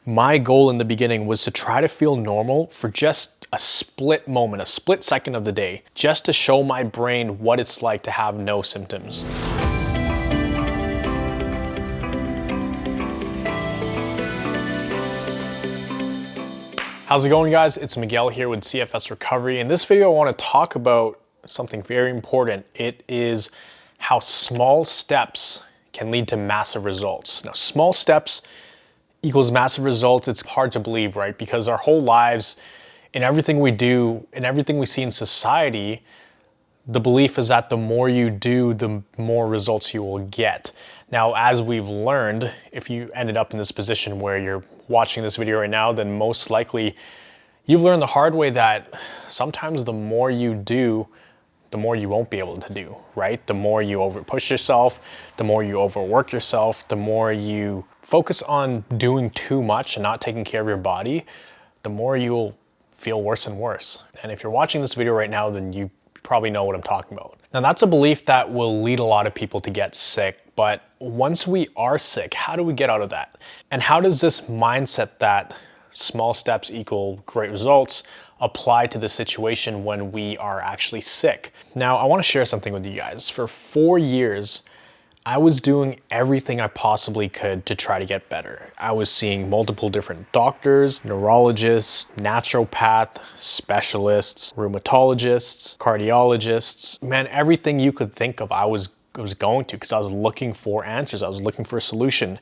My goal in the beginning was to try to feel normal for just a split moment, a split second of the day, just to show my brain what it's like to have no symptoms. How's it going, guys? It's Miguel here with CFS Recovery. In this video, I want to talk about something very important. It is how small steps can lead to massive results. Now, small steps equals massive results. It's hard to believe, right? Because our whole lives, in everything we do, in everything we see in society, the belief is that the more you do, the more results you will get. Now, as we've learned, if you ended up in this position where you're watching this video right now, then most likely you've learned the hard way that sometimes the more you do, the more you won't be able to do, right? The more you overpush yourself, the more you overwork yourself, the more you focus on doing too much and not taking care of your body, the more you'll feel worse and worse. And if you're watching this video right now, then you probably know what I'm talking about. Now, that's a belief that will lead a lot of people to get sick, but once we are sick, how do we get out of that? And how does this mindset that small steps equal great results apply to the situation when we are actually sick? Now, I want to share something with you guys. For 4 years, I was doing everything I possibly could to try to get better. I was seeing multiple different doctors, neurologists, naturopath, specialists, rheumatologists, cardiologists. Man, everything you could think of, I was going to, because I was looking for answers. I was looking for a solution.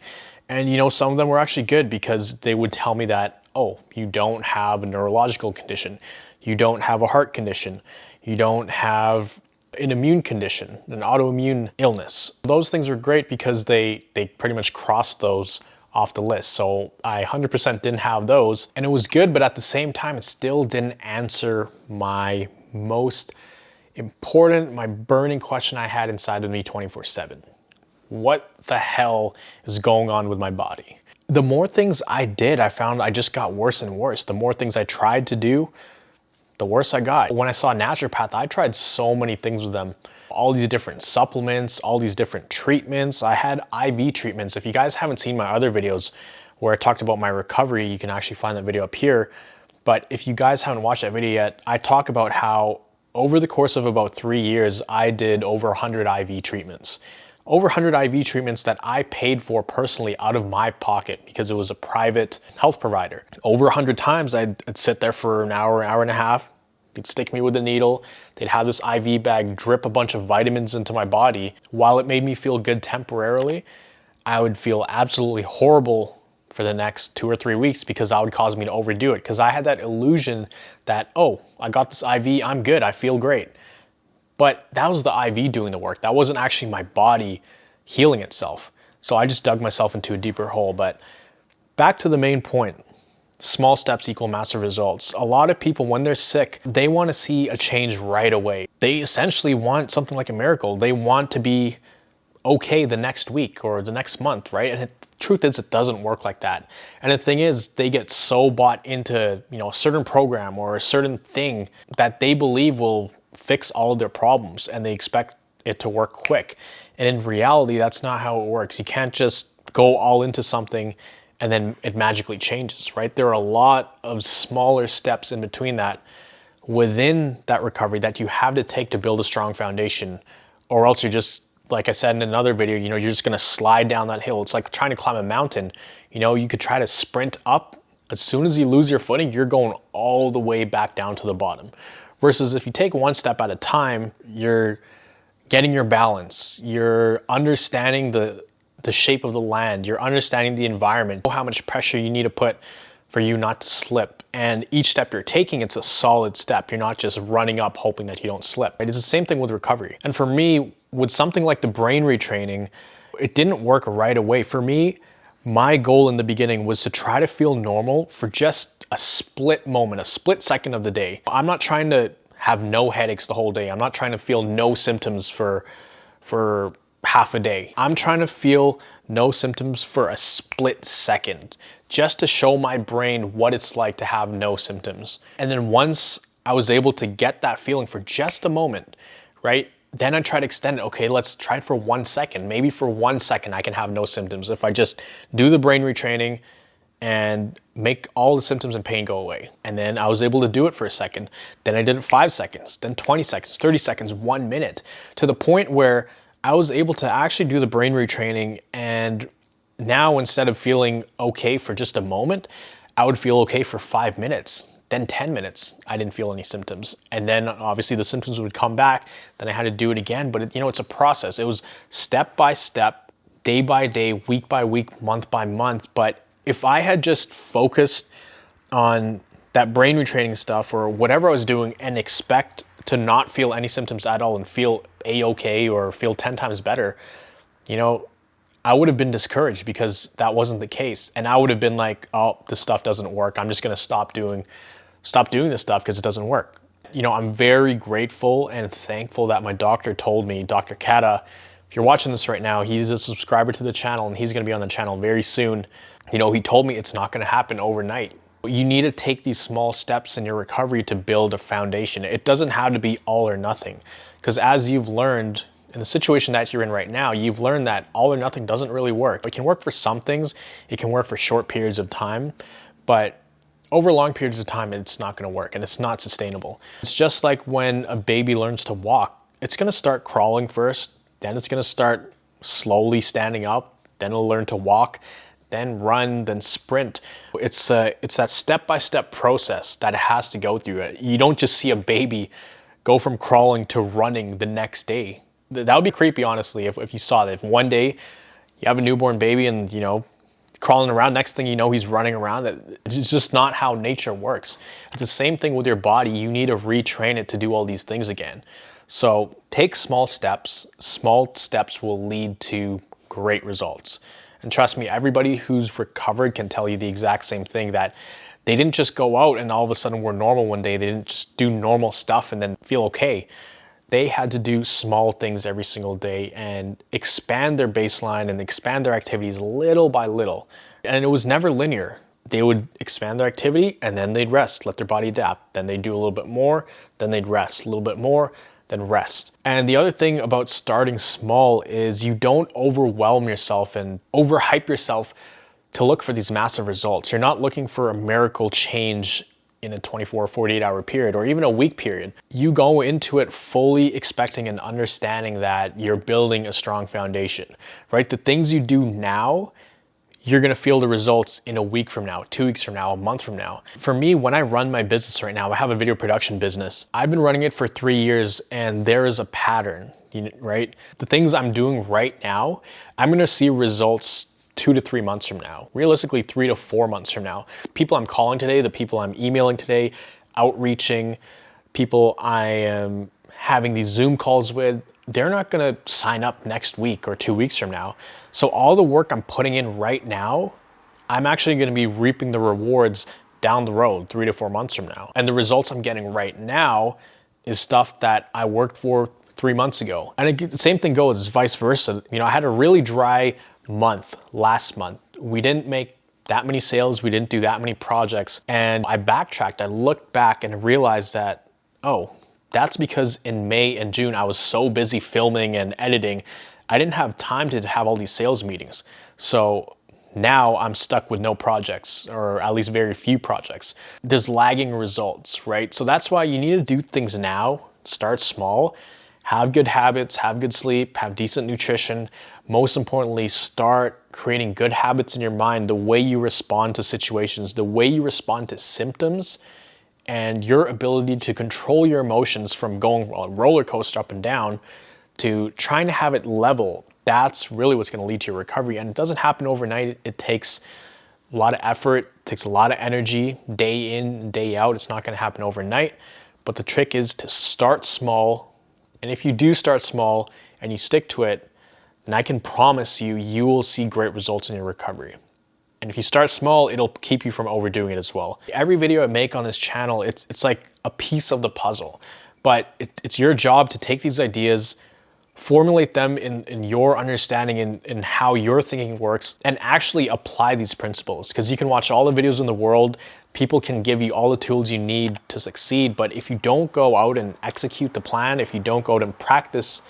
And you know, some of them were actually good because they would tell me that, oh, you don't have a neurological condition. You don't have a heart condition. You don't have an immune condition, an autoimmune illness. Those things were great because they pretty much crossed those off the list. So I 100% didn't have those, and it was good, but at the same time, it still didn't answer my most important, my burning question I had inside of me 24/7. What the hell is going on with my body? The more things I did, I found I just got worse and worse. The more things I tried to do, the worse I got. When I saw a naturopath, I tried so many things with them. All these different supplements, all these different treatments. I had IV treatments. If you guys haven't seen my other videos where I talked about my recovery, you can actually find that video up here. But if you guys haven't watched that video yet, I talk about how over the course of about 3 years, I did over 100 IV treatments. Over 100 IV treatments that I paid for personally out of my pocket because it was a private health provider. Over 100 times I'd sit there for an hour and a half. They'd stick me with a needle. They'd have this IV bag drip a bunch of vitamins into my body. While it made me feel good temporarily, I would feel absolutely horrible for the next 2 or 3 weeks because that would cause me to overdo it. Because I had that illusion that, oh, I got this IV, I'm good, I feel great. But that was the IV doing the work. That wasn't actually my body healing itself. So I just dug myself into a deeper hole. But back to the main point, small steps equal massive results. A lot of people, when they're sick, they want to see a change right away. They essentially want something like a miracle. They want to be okay the next week or the next month, right? And the truth is, it doesn't work like that. And the thing is, they get so bought into, you know, a certain program or a certain thing that they believe will fix all of their problems, and they expect it to work quick. And in reality, that's not how it works. You can't just go all into something and then it magically changes, right? There are a lot of smaller steps in between that within that recovery that you have to take to build a strong foundation, or else you're just, like I said in another video, you know, you're just gonna slide down that hill. It's like trying to climb a mountain. You know, you could try to sprint up. As soon as you lose your footing, you're going all the way back down to the bottom. Versus if you take one step at a time, you're getting your balance, you're understanding the shape of the land, you're understanding the environment, how much pressure you need to put for you not to slip. And each step you're taking, it's a solid step. You're not just running up hoping that you don't slip. Right? It's the same thing with recovery. And for me, with something like the brain retraining, it didn't work right away. For me, my goal in the beginning was to try to feel normal for just a split moment, a split second of the day. I'm not trying to have no headaches the whole day. I'm not trying to feel no symptoms for half a day. I'm trying to feel no symptoms for a split second, just to show my brain what it's like to have no symptoms. And then once I was able to get that feeling for just a moment, right? Then I try to extend it. Okay, let's try it for 1 second. Maybe for 1 second I can have no symptoms if I just do the brain retraining and make all the symptoms and pain go away. And then I was able to do it for a second. Then I did it 5 seconds, then 20 seconds, 30 seconds, 1 minute, to the point where I was able to actually do the brain retraining. And now instead of feeling okay for just a moment, I would feel okay for 5 minutes. Then 10 minutes, I didn't feel any symptoms. And then obviously the symptoms would come back. Then I had to do it again. But it's a process. It was step by step, day by day, week by week, month by month. But if I had just focused on that brain retraining stuff or whatever I was doing and expect to not feel any symptoms at all and feel a-okay or feel 10 times better, I would have been discouraged because that wasn't the case. And I would have been like, oh, this stuff doesn't work. I'm just going to stop doing this stuff because it doesn't work. I'm very grateful and thankful that my doctor told me, Dr. Kata, if you're watching this right now, he's a subscriber to the channel and he's going to be on the channel very soon. He told me it's not going to happen overnight. You need to take these small steps in your recovery to build a foundation. It doesn't have to be all or nothing, because as you've learned in the situation that you're in right now, you've learned that all or nothing doesn't really work. It can work for some things. It can work for short periods of time, but over long periods of time, it's not going to work and it's not sustainable. It's just like when a baby learns to walk. It's going to start crawling first, then it's going to start slowly standing up, then it'll learn to walk, then run, then sprint. It's that step-by-step process that it has to go through. You don't just see a baby go from crawling to running the next day. That would be creepy, honestly, if you saw that. If one day you have a newborn baby and, crawling around, next thing you know, he's running around. It's just not how nature works. It's the same thing with your body. You need to retrain it to do all these things again. So take small steps. Small steps will lead to great results. And trust me, everybody who's recovered can tell you the exact same thing, that they didn't just go out and all of a sudden were normal one day. They didn't just do normal stuff and then feel okay. They had to do small things every single day and expand their baseline and expand their activities little by little. And it was never linear. They would expand their activity and then they'd rest, let their body adapt. Then they'd do a little bit more, then they'd rest, a little bit more, then rest. And the other thing about starting small is you don't overwhelm yourself and overhype yourself to look for these massive results. You're not looking for a miracle change in a 24 or 48 hour period or even a week period. You go into it fully expecting and understanding that you're building a strong foundation, right? The things you do now, you're gonna feel the results in a week from now, 2 weeks from now, a month from now. For me, when I run my business right now, I have a video production business. I've been running it for 3 years and there is a pattern, right? The things I'm doing right now, I'm gonna see results 2 to 3 months from now, realistically 3 to 4 months from now. People I'm calling today, the people I'm emailing today, outreaching, people I am having these Zoom calls with, they're not gonna sign up next week or 2 weeks from now. So all the work I'm putting in right now, I'm actually gonna be reaping the rewards down the road 3 to 4 months from now. And the results I'm getting right now is stuff that I worked for 3 months ago. And the same thing goes vice versa. I had a really dry month last month. We didn't make that many sales. We didn't do that many projects. And I backtracked. I looked back and realized that, oh, that's because in May and June, I was so busy filming and editing. I didn't have time to have all these sales meetings. So now I'm stuck with no projects, or at least very few projects. There's lagging results, right? So that's why you need to do things now. Start small, have good habits, have good sleep, have decent nutrition. Most importantly, start creating good habits in your mind, the way you respond to situations, the way you respond to symptoms, and your ability to control your emotions from going a roller coaster up and down to trying to have it level. That's really what's going to lead to your recovery. And it doesn't happen overnight. It takes a lot of effort, it takes a lot of energy, day in, day out. It's not going to happen overnight. But the trick is to start small. And if you do start small and you stick to it, then I can promise you, you will see great results in your recovery. And if you start small, it'll keep you from overdoing it as well. Every video I make on this channel, it's like a piece of the puzzle. But it's your job to take these ideas, formulate them in your understanding and how your thinking works, and actually apply these principles. Because you can watch all the videos in the world, people can give you all the tools you need to succeed, but if you don't go out and execute the plan, if you don't go out and practice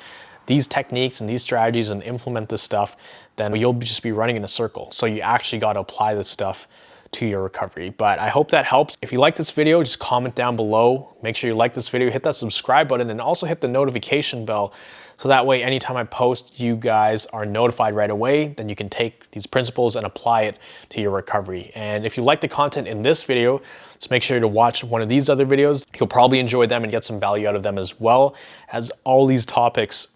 these techniques and these strategies and implement this stuff, then you'll just be running in a circle. So you actually got to apply this stuff to your recovery. But I hope that helps. If you like this video, just comment down below. Make sure you like this video, hit that subscribe button, and also hit the notification bell. So that way, anytime I post, you guys are notified right away. Then you can take these principles and apply it to your recovery. And if you like the content in this video, just make sure to watch one of these other videos. You'll probably enjoy them and get some value out of them, as well as all these topics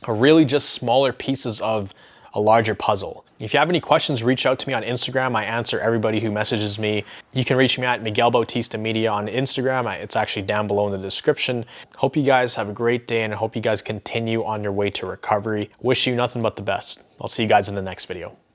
are really just smaller pieces of a larger puzzle. If you have any questions, reach out to me on Instagram. I answer everybody who messages me. You can reach me at Miguel Bautista Media on Instagram. It's actually down below in the description. Hope you guys have a great day, and I hope you guys continue on your way to recovery. Wish you nothing but the best. I'll see you guys in the next video.